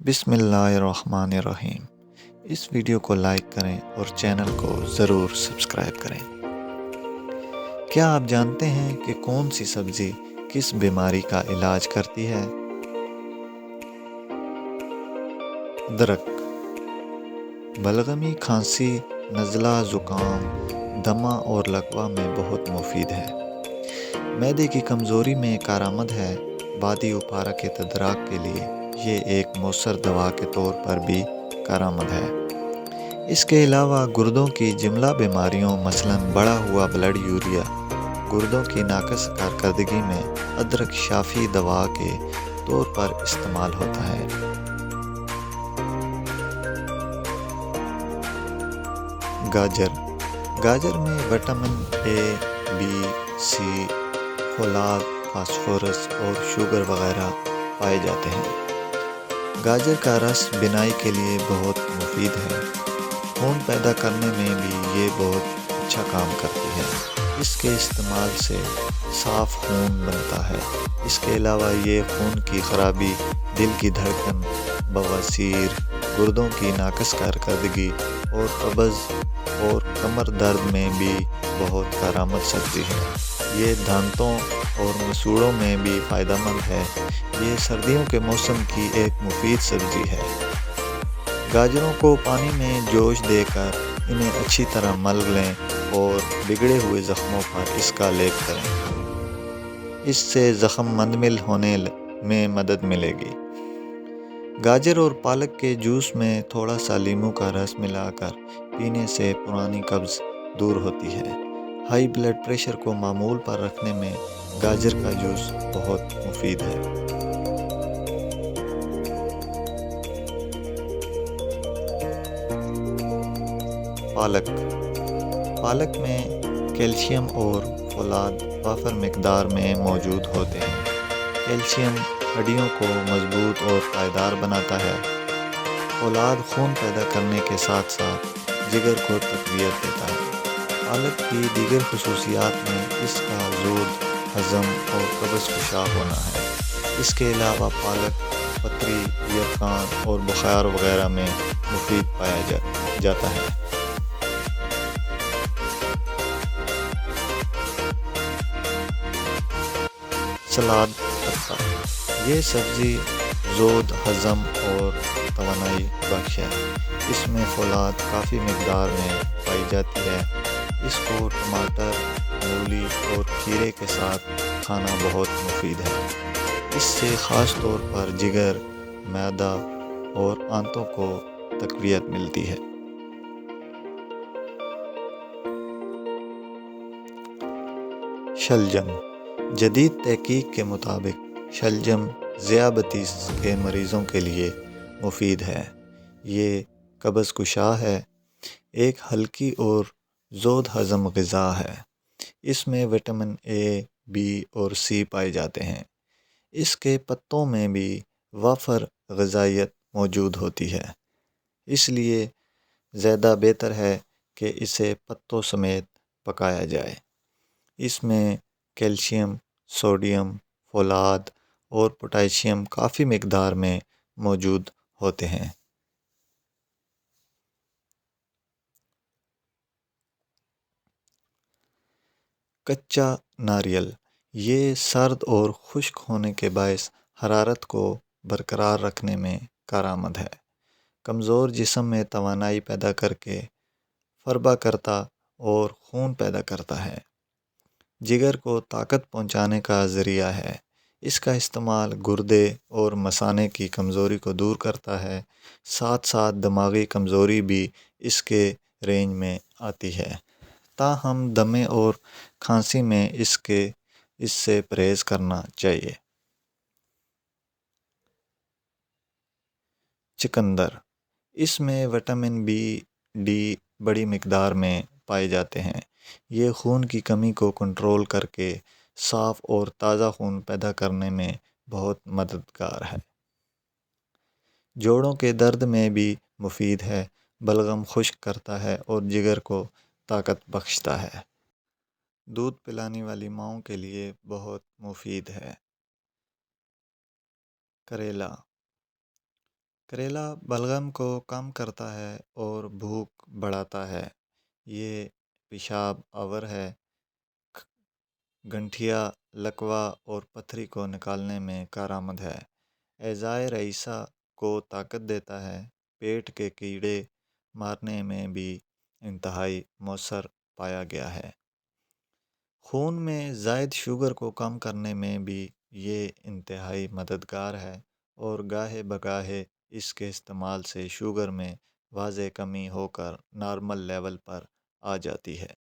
بسم اللہ الرحمن الرحیم۔ اس ویڈیو کو لائک کریں اور چینل کو ضرور سبسکرائب کریں۔ کیا آپ جانتے ہیں کہ کون سی سبزی کس بیماری کا علاج کرتی ہے؟ ادرک بلغمی، کھانسی، نزلہ، زکام، دمہ اور لقوہ میں بہت مفید ہے۔ معدے کی کمزوری میں کارآمد ہے۔ بادی و پارا کے تدارک کے لیے یہ ایک مؤثر دوا کے طور پر بھی کارآمد ہے۔ اس کے علاوہ گردوں کی جملہ بیماریوں مثلاً بڑھا ہوا بلڈ یوریا، گردوں کی ناقص کارکردگی میں ادرک شافی دوا کے طور پر استعمال ہوتا ہے۔ گاجر میں وٹامن اے، بی، سی، فولاد، فاسفورس اور شوگر وغیرہ پائے جاتے ہیں۔ گاجر کا رس بینائی کے لیے بہت مفید ہے۔ خون پیدا کرنے میں بھی یہ بہت اچھا کام کرتی ہے۔ اس کے استعمال سے صاف خون بنتا ہے۔ اس کے علاوہ یہ خون کی خرابی، دل کی دھڑکن، بواسیر، گردوں کی ناقص کارکردگی اور قبض اور کمر درد میں بھی بہت کارآمد سبزی ہے۔ یہ دانتوں اور مسوڑوں میں بھی فائدہ مند ہے۔ یہ سردیوں کے موسم کی ایک مفید سبزی ہے۔ گاجروں کو پانی میں جوش دے کر انہیں اچھی طرح مل لیں اور بگڑے ہوئے زخموں پر اس کا لیپ کریں۔ اس سے زخم منمل ہونے میں مدد ملے گی۔ گاجر اور پالک کے جوس میں تھوڑا سا لیموں کا رس ملا کر پینے سے پرانی قبض دور ہوتی ہے۔ ہائی بلڈ پریشر کو معمول پر رکھنے میں گاجر کا جوس بہت مفید ہے۔ پالک میں کیلشیم اور فولاد وافر مقدار میں موجود ہوتے ہیں۔ کیلشیم ہڈیوں کو مضبوط اور پائیدار بناتا ہے۔ فولاد خون پیدا کرنے کے ساتھ ساتھ جگر کو تقویت دیتا ہے۔ پالک کی دیگر خصوصیات میں اس کا زود ہضم اور قبض کشا ہونا ہے۔ اس کے علاوہ پالک پتری، یرقان اور بخار وغیرہ میں مفید پایا جاتا ہے۔ سلاد پتا، یہ سبزی زود ہضم اور توانائی بخش ہے۔ اس میں فولاد کافی مقدار میں پائی جاتی ہے۔ اس کو ٹماٹر، مولی اور کھیرے کے ساتھ کھانا بہت مفید ہے۔ اس سے خاص طور پر جگر، معدہ اور آنتوں کو تقویت ملتی ہے۔ شلجم، جدید تحقیق کے مطابق شلجم ذیابیطس کے مریضوں کے لیے مفید ہے۔ یہ قبض کشا ہے۔ ایک ہلکی اور زود ہضم غذا ہے۔ اس میں وٹامن اے، بی اور سی پائے جاتے ہیں۔ اس کے پتوں میں بھی وافر غذائیت موجود ہوتی ہے۔ اس لیے زیادہ بہتر ہے کہ اسے پتوں سمیت پکایا جائے۔ اس میں کیلشیم، سوڈیم، فولاد اور پوٹاشیم کافی مقدار میں موجود ہوتے ہیں۔ کچا ناریل، یہ سرد اور خشک ہونے کے باعث حرارت کو برقرار رکھنے میں کارآمد ہے۔ کمزور جسم میں توانائی پیدا کر کے فربہ کرتا اور خون پیدا کرتا ہے۔ جگر کو طاقت پہنچانے کا ذریعہ ہے۔ اس کا استعمال گردے اور مثانے کی کمزوری کو دور کرتا ہے۔ ساتھ ساتھ دماغی کمزوری بھی اس کے رینج میں آتی ہے۔ تاہم دمے اور کھانسی میں اس سے پرہیز کرنا چاہیے۔ چقندر، اس میں وٹامن بی، ڈی بڑی مقدار میں پائے جاتے ہیں۔ یہ خون کی کمی کو کنٹرول کر کے صاف اور تازہ خون پیدا کرنے میں بہت مددگار ہے۔ جوڑوں کے درد میں بھی مفید ہے۔ بلغم خشک کرتا ہے اور جگر کو طاقت بخشتا ہے۔ دودھ پلانے والی ماؤں کے لیے بہت مفید ہے۔ کریلا، کریلا بلغم کو کم کرتا ہے اور بھوک بڑھاتا ہے۔ یہ پیشاب آور ہے، گنٹھیا، لکوہ اور پتھری کو نکالنے میں کارآمد ہے۔ اعضائے رئیسہ کو طاقت دیتا ہے۔ پیٹ کے کیڑے مارنے میں بھی انتہائی مؤثر پایا گیا ہے۔ خون میں زائد شوگر کو کم کرنے میں بھی یہ انتہائی مددگار ہے اور گاہے بگاہے اس کے استعمال سے شوگر میں واضح کمی ہو کر نارمل لیول پر آ جاتی ہے۔